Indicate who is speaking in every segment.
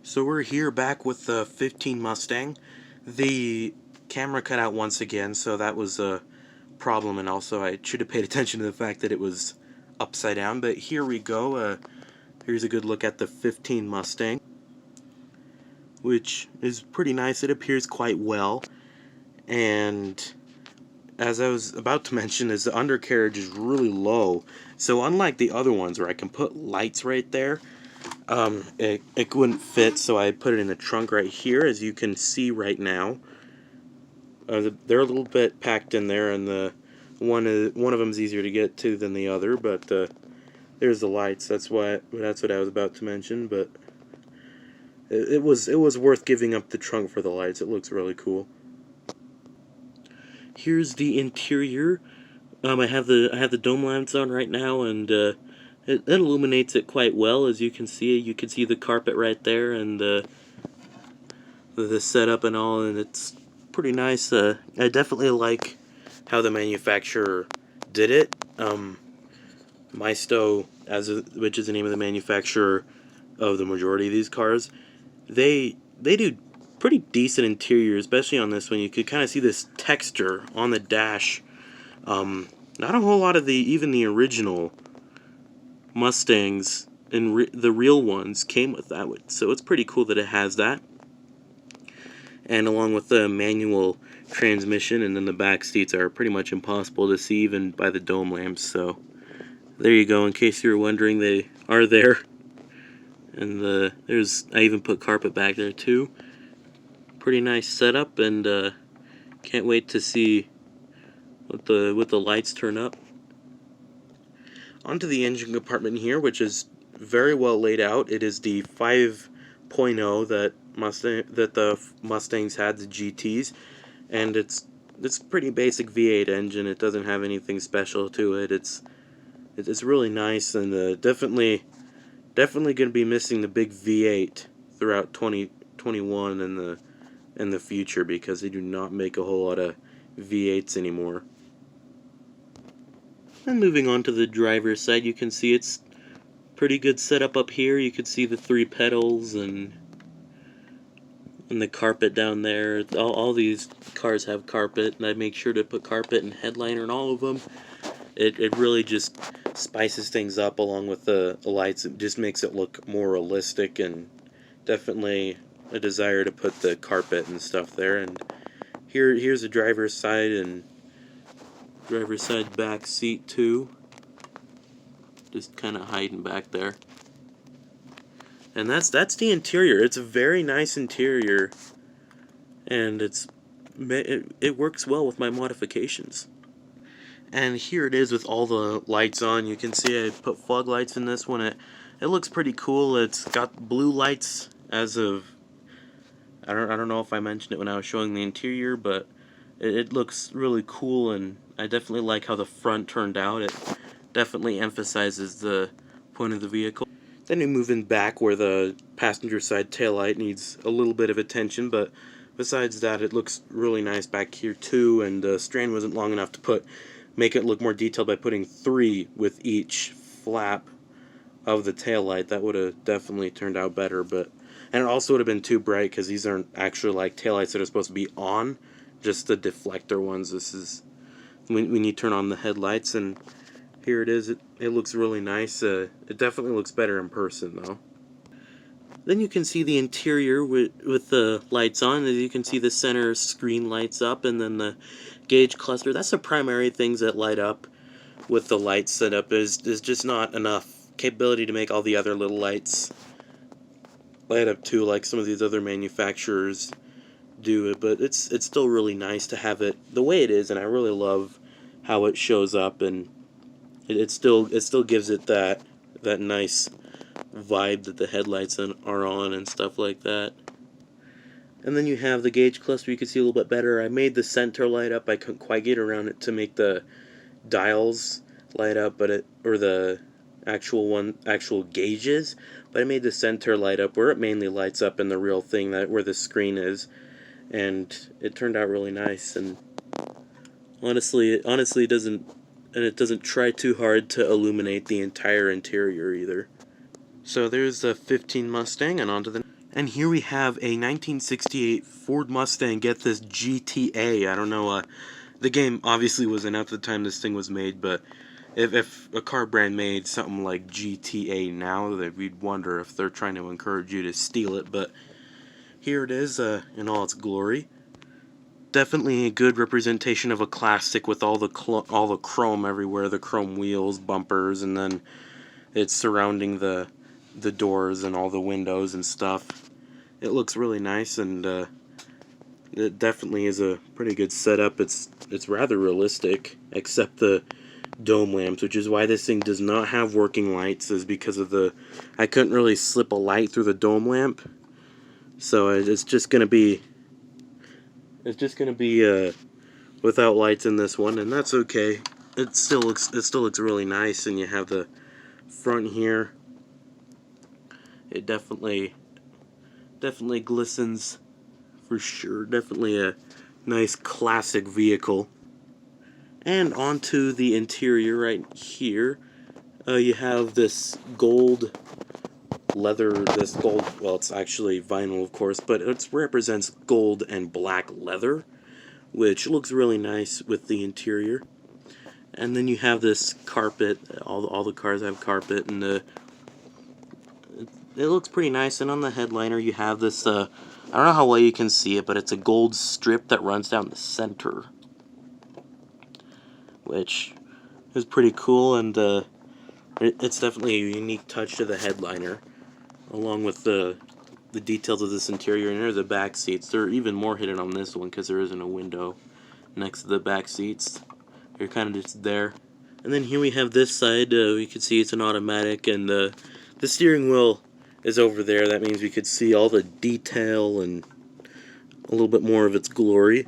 Speaker 1: So we're here back with the 15 Mustang. The camera cut out once again, so that was a problem, and also I should have paid attention to the fact that it was upside down. But here we go. Here's a good look at the 15 Mustang, which is pretty nice. It appears quite well, and as I was about to mention, is the undercarriage is really low. So unlike the other ones where I can put lights right there, it wouldn't fit, so I put it in the trunk right here, as you can see right now. They're a little bit packed in there, and one of them is easier to get to than the other. But there's the lights. That's what I was about to mention. But it was worth giving up the trunk for the lights. It looks really cool. Here's the interior. I have the dome lamps on right now, and it illuminates it quite well. As you can see, the carpet right there, and the setup and all, and it's pretty nice. I definitely like how the manufacturer did it. Maisto, which is the name of the manufacturer of the majority of these cars, they do pretty decent interior, especially on this one. You could kind of see this texture on the dash. Not a whole lot of even the original Mustangs and the real ones came with that one, so it's pretty cool that it has that. And along with the manual transmission, and then the back seats are pretty much impossible to see even by the dome lamps. So there you go. In case you were wondering, they are there. And I even put carpet back there too. Pretty nice setup, and can't wait to see what the lights turn up. Onto the engine compartment here, which is very well laid out. It is the 5.0 that the Mustangs had, the GTs, and it's pretty basic V8 engine. It doesn't have anything special to it. It's really nice, and definitely going to be missing the big V8 throughout 2021 and in the future, because they do not make a whole lot of V8s anymore. And moving on to the driver's side, you can see it's pretty good setup up here. You can see the 3 pedals and the carpet down there. All these cars have carpet, and I make sure to put carpet and headliner in all of them. It really just spices things up, along with the lights. It just makes it look more realistic, and definitely a desire to put the carpet and stuff there. And here's the driver's side, and driver's side back seat too, just kind of hiding back there. And that's the interior. It's a very nice interior, and it works well with my modifications. And here it is with all the lights on. You can see I put fog lights in this one. It looks pretty cool. It's got blue lights as of, I don't know if I mentioned it when I was showing the interior, but it looks really cool, and I definitely like how the front turned out. It definitely emphasizes the point of the vehicle. Then we move in back, where the passenger side taillight needs a little bit of attention, but besides that, it looks really nice back here too. And the strand wasn't long enough to make it look more detailed by putting 3 with each flap of the taillight. That would have definitely turned out better, and it also would have been too bright, because these aren't actually like taillights that are supposed to be on, just the deflector ones. This is when you turn on the headlights, and here it is. It looks really nice. It definitely looks better in person, though. Then you can see the interior with the lights on. As you can see, the center screen lights up, and then the gauge cluster. That's the primary things that light up with the light setup. There's just not enough capability to make all the other little lights light up too, like some of these other manufacturers do it. But it's still really nice to have it the way it is, and I really love how it shows up, and it still gives it that nice vibe that the headlights are on and stuff like that. And then you have the gauge cluster. You can see a little bit better. I made the center light up. I couldn't quite get around it to make the dials light up, or the actual gauges. But I made the center light up where it mainly lights up in the real thing, where the screen is, and it turned out really nice. And honestly, it doesn't try too hard to illuminate the entire interior either. So there's the 15 Mustang, and onto the And here we have a 1968 Ford Mustang, get this, GTA. I don't know, the game obviously wasn't out at the time this thing was made, but if a car brand made something like GTA now, that we'd wonder if they're trying to encourage you to steal it, but here it is in all its glory. Definitely a good representation of a classic with all the chrome everywhere, the chrome wheels, bumpers, and then it's surrounding the doors and all the windows and stuff. It looks really nice, and it definitely is a pretty good setup. It's rather realistic, except the dome lamps, which is why this thing does not have working lights, is because of I couldn't really slip a light through the dome lamp, so it's just gonna be without lights in this one, and that's okay. It still looks really nice, and you have the front here. It definitely glistens for sure. Definitely a nice classic vehicle. And onto the interior right here, you have this gold leather, well, it's actually vinyl, of course, but it represents gold and black leather, which looks really nice with the interior. And then you have this carpet. All the cars have carpet, and it looks pretty nice. And on the headliner, you have this, I don't know how well you can see it, but it's a gold strip that runs down the center, which is pretty cool, and it's definitely a unique touch to the headliner, along with the details of this interior. And there's the back seats. They're even more hidden on this one because there isn't a window next to the back seats. You're kind of just there. And then here we have this side. You can see it's an automatic, and the steering wheel is over there. That means we could see all the detail and a little bit more of its glory.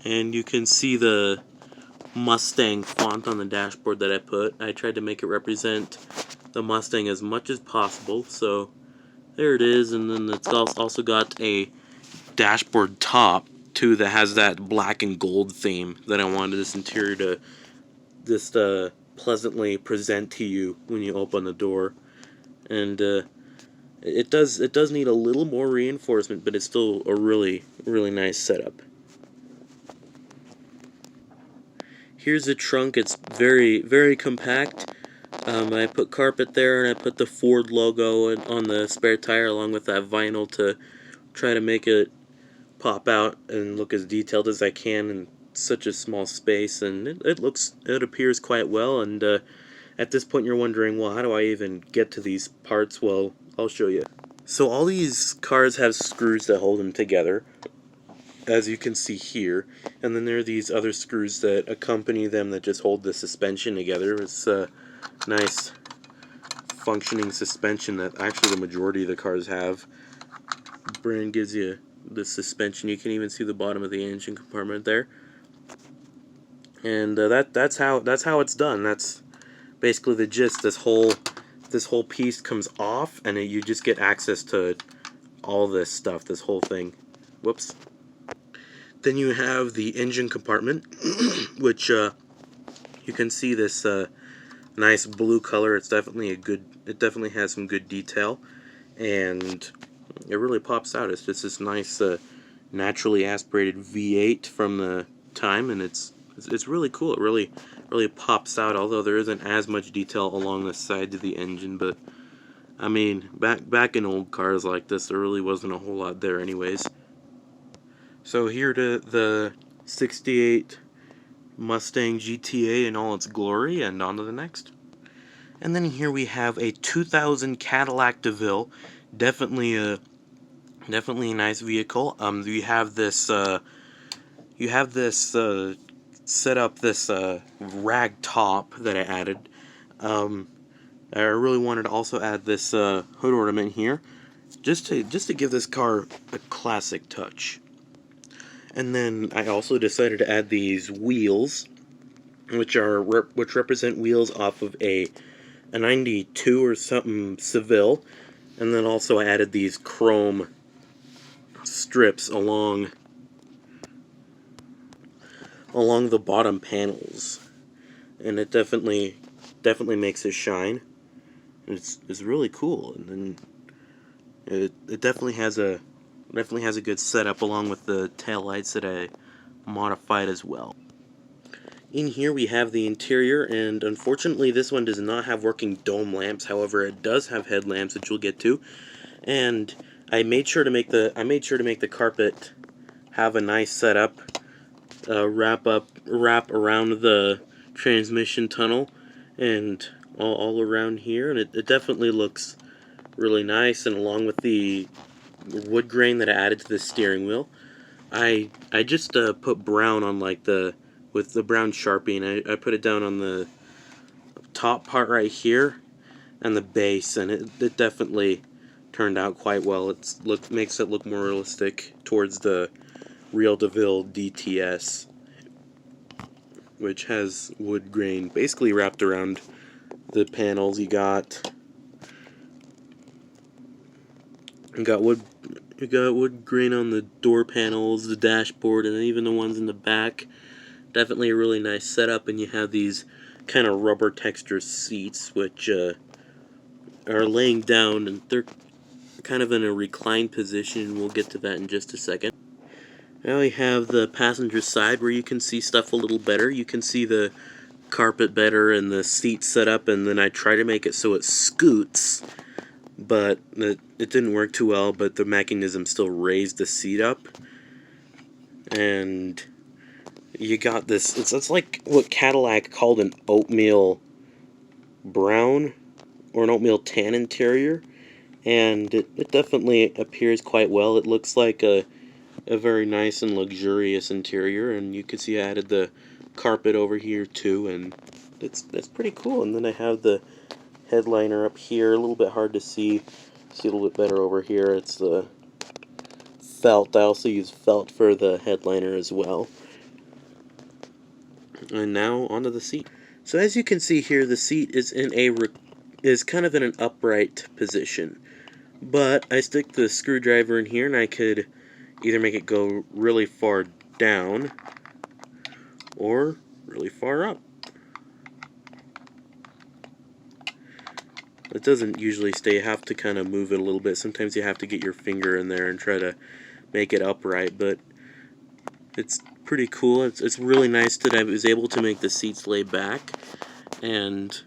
Speaker 1: And you can see the Mustang font on the dashboard that I put. I tried to make it represent the Mustang as much as possible, so there it is. And then it's also got a dashboard top too that has that black and gold theme that I wanted this interior to just pleasantly present to you when you open the door. And it does need a little more reinforcement, but it's still a really nice setup. Here's the trunk. It's very compact. I put carpet there, and I put the Ford logo on the spare tire along with that vinyl to try to make it pop out and look as detailed as I can in such a small space. And it appears quite well. And at this point, you're wondering, well, how do I even get to these parts? Well, I'll show you. So all these cars have screws that hold them together, as you can see here, and then there are these other screws that accompany them that just hold the suspension together. It's a nice functioning suspension that actually the majority of the cars have. The brand gives you the suspension. You can even see the bottom of the engine compartment there, and that's how it's done. That's basically the gist. This whole piece comes off, and you just get access to all this stuff. This whole thing. Whoops. Then you have the engine compartment, which you can see this nice blue color. It definitely has some good detail, and it really pops out. It's just this nice naturally aspirated V8 from the time, and it's really cool. It really pops out, although there isn't as much detail along the sides of the engine. But I mean, back in old cars like this, there really wasn't a whole lot there anyways. So here to the 68 Mustang GTA in all its glory, and on to the next. And then here we have a 2000 Cadillac DeVille. Definitely a nice vehicle. You have this set up this rag top that I added. I really wanted to also add this hood ornament here, just to give this car a classic touch. And then I also decided to add these wheels, which represent wheels off of a 92 or something Seville, and then also I added these chrome strips along the bottom panels, and it definitely makes it shine. It's really cool. And then It definitely has a good setup, along with the taillights that I modified as well. In here we have the interior, and unfortunately this one does not have working dome lamps. However, it does have headlamps, which we'll get to. And I made sure to make the carpet have a nice setup, wrap around the transmission tunnel and all around here, and it definitely looks really nice. And along with the wood grain that I added to the steering wheel, I just put brown on with the brown Sharpie, and I put it down on the top part right here and the base, and it definitely turned out quite well. Makes it look more realistic towards the real DeVille DTS, which has wood grain basically wrapped around the panels. You got wood grain on the door panels, the dashboard, and even the ones in the back. Definitely a really nice setup, and you have these kind of rubber texture seats, which are laying down, and they're kind of in a reclined position. We'll get to that in just a second. Now we have the passenger side, where you can see stuff a little better. You can see the carpet better and the seat set up, and then I try to make it so it scoots, but it didn't work too well, but the mechanism still raised the seat up. And you got this, it's like what Cadillac called an oatmeal brown or an oatmeal tan interior, and it definitely appears quite well. It looks like a very nice and luxurious interior, and you can see I added the carpet over here too, and that's pretty cool. And then I have the headliner up here, a little bit hard to see a little bit better over here. It's the felt. I also use felt for the headliner as well. And now onto the seat. So as you can see here, the seat is is kind of in an upright position, but I stick the screwdriver in here, and I could either make it go really far down or really far up. It doesn't usually stay. You have to kind of move it a little bit. Sometimes you have to get your finger in there and try to make it upright, but it's pretty cool. It's really nice that I was able to make the seats lay back, and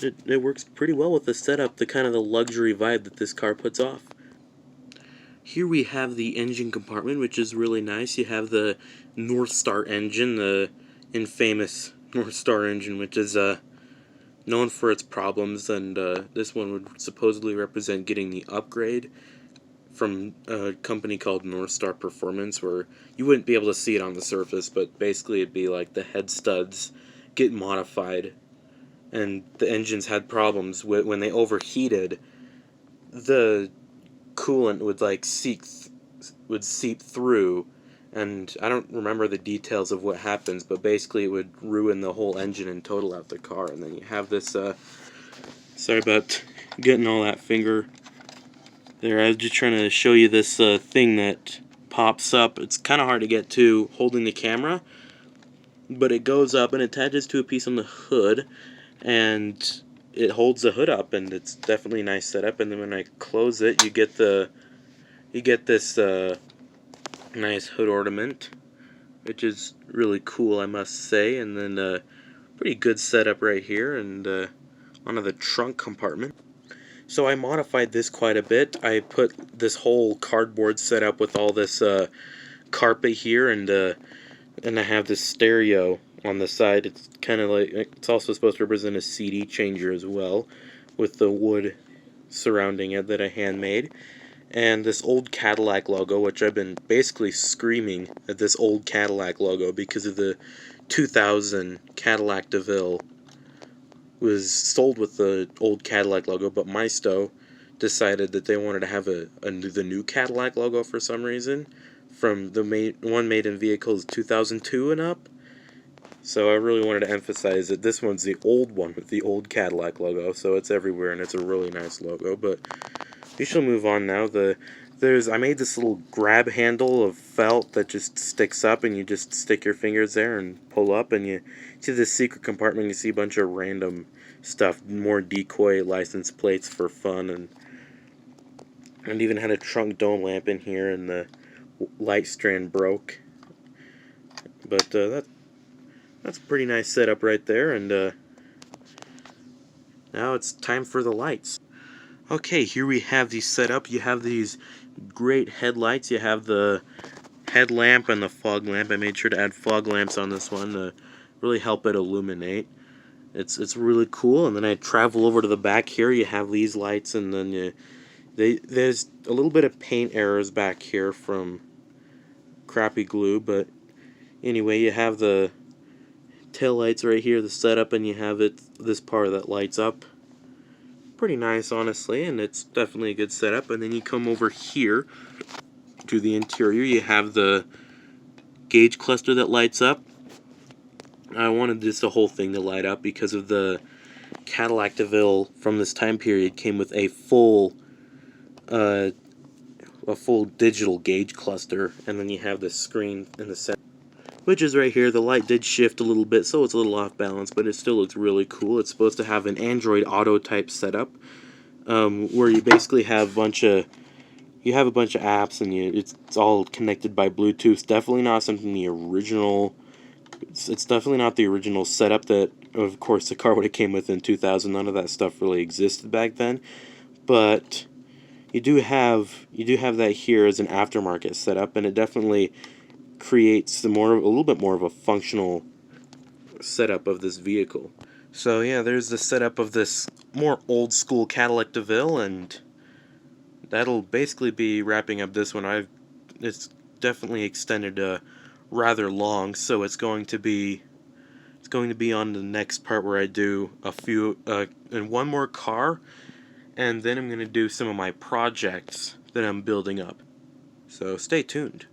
Speaker 1: it works pretty well with the setup, the kind of the luxury vibe that this car puts off. Here we have the engine compartment, which is really nice. You have the North Star engine, the infamous North Star engine, which is known for its problems, and this one would supposedly represent getting the upgrade from a company called North Star Performance, where you wouldn't be able to see it on the surface, but basically it'd be like the head studs get modified, and the engines had problems when they overheated. The coolant would seep through, and I don't remember the details of what happens, but basically it would ruin the whole engine and total out the car. And then you have this sorry about getting all that finger there. I was just trying to show you this thing that pops up. It's kind of hard to get to holding the camera, but it goes up and attaches to a piece on the hood, and it holds the hood up, and it's definitely a nice setup. And then when I close it, you get this nice hood ornament, which is really cool, I must say. And then pretty good setup right here, and onto the trunk compartment. So I modified this quite a bit. I put this whole cardboard setup with all this carpet here, and I have this stereo on the side. It's kind of like, it's also supposed to represent a CD changer as well, with the wood surrounding it that I handmade. And this old Cadillac logo, which I've been basically screaming at this old Cadillac logo because of the 2000 Cadillac DeVille was sold with the old Cadillac logo, but Maisto decided that they wanted to have the new Cadillac logo for some reason, from the one made in vehicles 2002 and up. So I really wanted to emphasize that this one's the old one with the old Cadillac logo, so it's everywhere, and it's a really nice logo. But we shall move on now. I made this little grab handle of felt that just sticks up, and you just stick your fingers there and pull up, and you see this secret compartment. You see a bunch of random stuff, more decoy license plates for fun, and And even had a trunk dome lamp in here, and the light strand broke. But that's a pretty nice setup right there, and now it's time for the lights. Okay, here we have these set up. You have these great headlights. You have the headlamp and the fog lamp. I made sure to add fog lamps on this one to really help it illuminate. It's really cool. And then I travel over to the back here. You have these lights, and then there's a little bit of paint errors back here from crappy glue, but anyway, you have the tail lights right here, the setup, and you have this part that lights up. Pretty nice, honestly, and it's definitely a good setup. And then you come over here to the interior. You have the gauge cluster that lights up. I wanted the whole thing to light up because of the Cadillac DeVille from this time period came with a full digital gauge cluster, and then you have the screen in the center, which is right here. The light did shift a little bit, so it's a little off balance, but it still looks really cool. It's supposed to have an Android Auto type setup, where you basically have a bunch of apps, and it's all connected by Bluetooth. It's definitely not something the original. It's definitely not the original setup that, of course, the car would have came with in 2000. None of that stuff really existed back then, but you do have that here as an aftermarket setup, and it definitely creates a little bit more of a functional setup of this vehicle. So yeah, there's the setup of this more old school Cadillac DeVille, and that'll basically be wrapping up this one. It's definitely extended rather long, so it's going to be on the next part where I do a few and one more car, and then I'm going to do some of my projects that I'm building up. So stay tuned.